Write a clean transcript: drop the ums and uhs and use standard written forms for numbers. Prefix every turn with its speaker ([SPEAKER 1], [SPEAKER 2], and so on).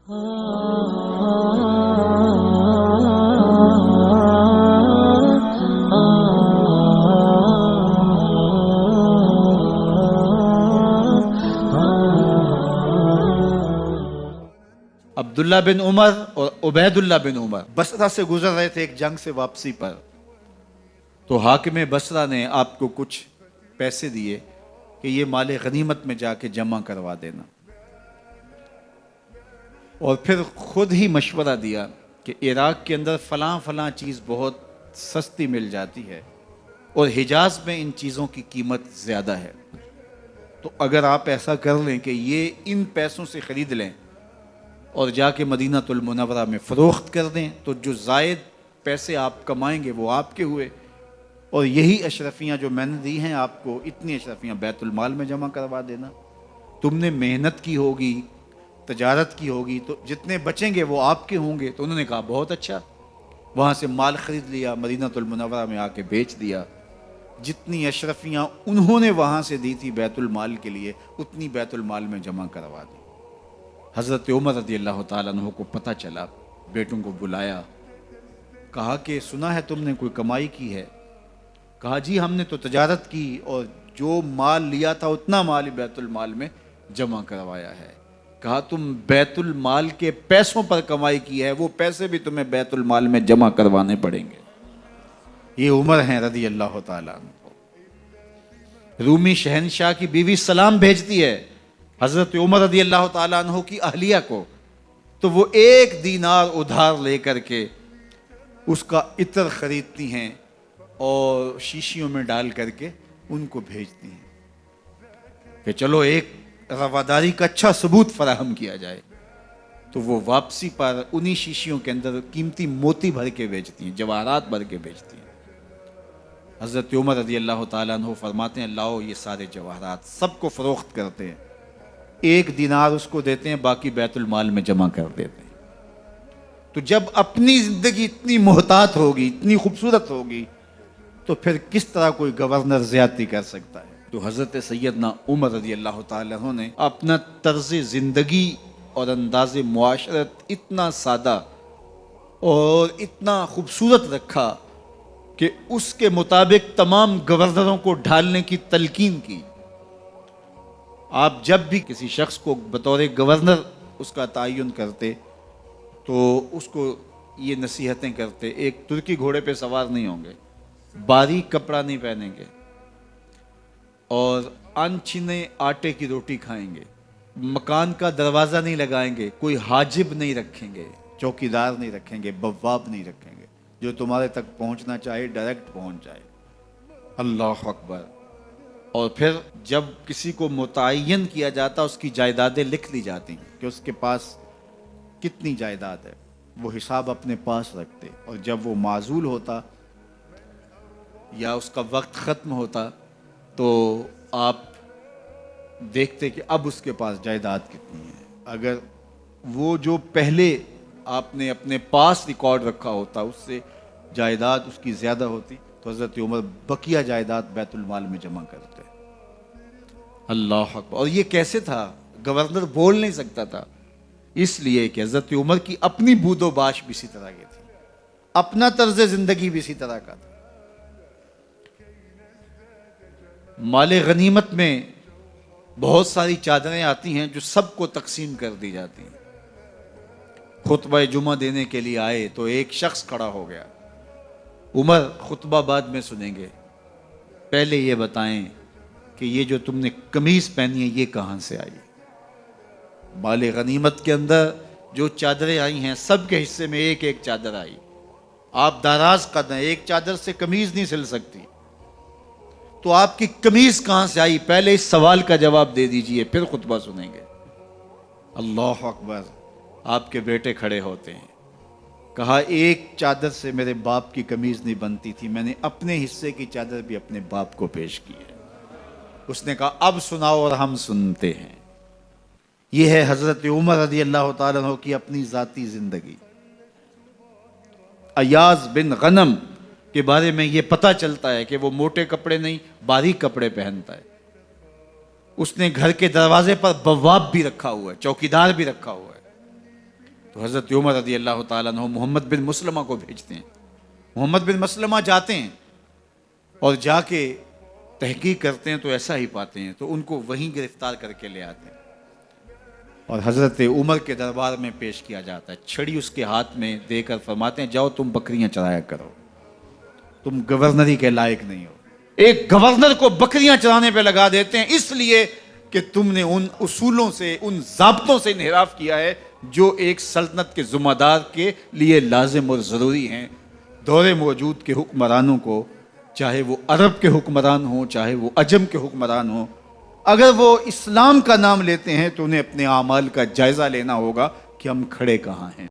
[SPEAKER 1] عبداللہ بن عمر اور عبید اللہ بن عمر بصرہ سے گزر رہے تھے ایک جنگ سے واپسی پر، تو حاکم بصرہ نے آپ کو کچھ پیسے دیے کہ یہ مال غنیمت میں جا کے جمع کروا دینا، اور پھر خود ہی مشورہ دیا کہ عراق کے اندر فلاں فلاں چیز بہت سستی مل جاتی ہے اور حجاز میں ان چیزوں کی قیمت زیادہ ہے، تو اگر آپ ایسا کر لیں کہ یہ ان پیسوں سے خرید لیں اور جا کے مدینہ المنورہ میں فروخت کر دیں، تو جو زائد پیسے آپ کمائیں گے وہ آپ کے ہوئے، اور یہی اشرفیاں جو میں نے دی ہیں آپ کو، اتنی اشرفیاں بیت المال میں جمع کروا دینا، تم نے محنت کی ہوگی، تجارت کی ہوگی، تو جتنے بچیں گے وہ آپ کے ہوں گے۔ تو انہوں نے کہا بہت اچھا، وہاں سے مال خرید لیا، مدینہ المنورہ میں آ کے بیچ دیا، جتنی اشرفیاں انہوں نے وہاں سے دی تھی بیت المال کے لیے، اتنی بیت المال میں جمع کروا دی۔ حضرت عمر رضی اللہ تعالیٰ عنہ کو پتہ چلا، بیٹوں کو بلایا، کہا کہ سنا ہے تم نے کوئی کمائی کی ہے؟ کہا جی ہم نے تو تجارت کی اور جو مال لیا تھا اتنا مال بیت المال میں جمع کروایا ہے۔ کہا تم بیت المال کے پیسوں پر کمائی کی ہے، وہ پیسے بھی تمہیں بیت المال میں جمع کروانے پڑیں گے۔ یہ عمر ہیں رضی اللہ تعالیٰ عنہ۔ رومی شہنشاہ کی بیوی سلام بھیجتی ہے حضرت عمر رضی اللہ تعالیٰ عنہ کی اہلیہ کو، تو وہ 1 دینار ادھار لے کر کے اس کا عطر خریدتی ہیں اور شیشیوں میں ڈال کر کے ان کو بھیجتی ہیں کہ چلو ایک رواداری کا اچھا ثبوت فراہم کیا جائے۔ تو وہ واپسی پر انہی شیشیوں کے اندر قیمتی موتی بھر کے بیچتی ہیں، جواہرات بھر کے بیچتی ہیں۔ حضرت عمر رضی اللہ تعالیٰ عنہ فرماتے ہیں لاؤ یہ سارے جواہرات، سب کو فروخت کرتے ہیں، 1 دینار اس کو دیتے ہیں، باقی بیت المال میں جمع کر دیتے ہیں۔ تو جب اپنی زندگی اتنی محتاط ہوگی، اتنی خوبصورت ہوگی، تو پھر کس طرح کوئی گورنر زیادتی کر سکتا ہے؟ تو حضرت سیدنا عمر رضی اللہ تعالیٰ عنہ نے اپنا طرز زندگی اور انداز معاشرت اتنا سادہ اور اتنا خوبصورت رکھا کہ اس کے مطابق تمام گورنروں کو ڈھالنے کی تلقین کی۔ آپ جب بھی کسی شخص کو بطور گورنر اس کا تعین کرتے تو اس کو یہ نصیحتیں کرتے، ایک ترکی گھوڑے پہ سوار نہیں ہوں گے، باریک کپڑا نہیں پہنیں گے، اور انچھنے آٹے کی روٹی کھائیں گے، مکان کا دروازہ نہیں لگائیں گے، کوئی حاجب نہیں رکھیں گے، چوکیدار نہیں رکھیں گے، بواب نہیں رکھیں گے، جو تمہارے تک پہنچنا چاہے ڈائریکٹ پہنچ جائے۔ اللہ اکبر۔ اور پھر جب کسی کو متعین کیا جاتا اس کی جائیدادیں لکھ لی جاتی کہ اس کے پاس کتنی جائیداد ہے، وہ حساب اپنے پاس رکھتے، اور جب وہ معزول ہوتا یا اس کا وقت ختم ہوتا تو آپ دیکھتے کہ اب اس کے پاس جائیداد کتنی ہے۔ اگر وہ جو پہلے آپ نے اپنے پاس ریکارڈ رکھا ہوتا اس سے جائیداد اس کی زیادہ ہوتی تو حضرت عمر بقیہ جائیداد بیت المال میں جمع کرتے۔ اللہ اکبر۔ اور یہ کیسے تھا؟ گورنر بول نہیں سکتا تھا، اس لیے کہ حضرت عمر کی اپنی بود و باش بھی اسی طرح کی تھی، اپنا طرز زندگی بھی اسی طرح کا تھا۔ مال غنیمت میں بہت ساری چادریں آتی ہیں جو سب کو تقسیم کر دی جاتی ہیں۔ خطبہ جمعہ دینے کے لیے آئے تو ایک شخص کھڑا ہو گیا، عمر خطبہ بعد میں سنیں گے، پہلے یہ بتائیں کہ یہ جو تم نے قمیض پہنی ہے یہ کہاں سے آئی؟ مال غنیمت کے اندر جو چادریں آئی ہیں سب کے حصے میں ایک ایک چادر آئی، آپ داراز قد ہیں، ایک چادر سے قمیض نہیں سل سکتی، تو آپ کی قمیض کہاں سے آئی؟ پہلے اس سوال کا جواب دے دیجئے، پھر خطبہ سنیں گے۔ اللہ اکبر۔ آپ کے بیٹے کھڑے ہوتے ہیں، کہا ایک چادر سے میرے باپ کی قمیض نہیں بنتی تھی، میں نے اپنے حصے کی چادر بھی اپنے باپ کو پیش کی ہے۔ اس نے کہا اب سناؤ، اور ہم سنتے ہیں۔ یہ ہے حضرت عمر رضی اللہ تعالیٰ عنہ کی اپنی ذاتی زندگی۔ ایاز بن غنم کے بارے میں یہ پتہ چلتا ہے کہ وہ موٹے کپڑے نہیں باریک کپڑے پہنتا ہے۔ اس نے گھر کے دروازے پر بواب بھی رکھا ہوا ہے، چوکیدار بھی رکھا ہوا ہے۔ تو حضرت عمر رضی اللہ تعالیٰ عنہ محمد بن مسلمہ کو بھیجتے ہیں. محمد بن مسلمہ جاتے ہیں اور جا کے تحقیق کرتے ہیں تو ایسا ہی پاتے ہیں, تو ان کو وہیں گرفتار کر کے لے آتے ہیں اور حضرت عمر کے دربار میں پیش کیا جاتا ہے. چھڑی اس کے ہاتھ میں دے کر فرماتے ہیں جاؤ تم بکریاں چرایا کرو, تم گورنری کے لائق نہیں ہو. ایک گورنر کو بکریاں چرانے پہ لگا دیتے ہیں اس لیے کہ تم نے ان اصولوں سے, ان ضابطوں سے انحراف کیا ہے جو ایک سلطنت کے ذمہ دار کے لیے لازم اور ضروری ہیں. دور موجود کے حکمرانوں کو, چاہے وہ عرب کے حکمران ہوں چاہے وہ عجم کے حکمران ہوں, اگر وہ اسلام کا نام لیتے ہیں تو انہیں اپنے اعمال کا جائزہ لینا ہوگا کہ ہم کھڑے کہاں ہیں.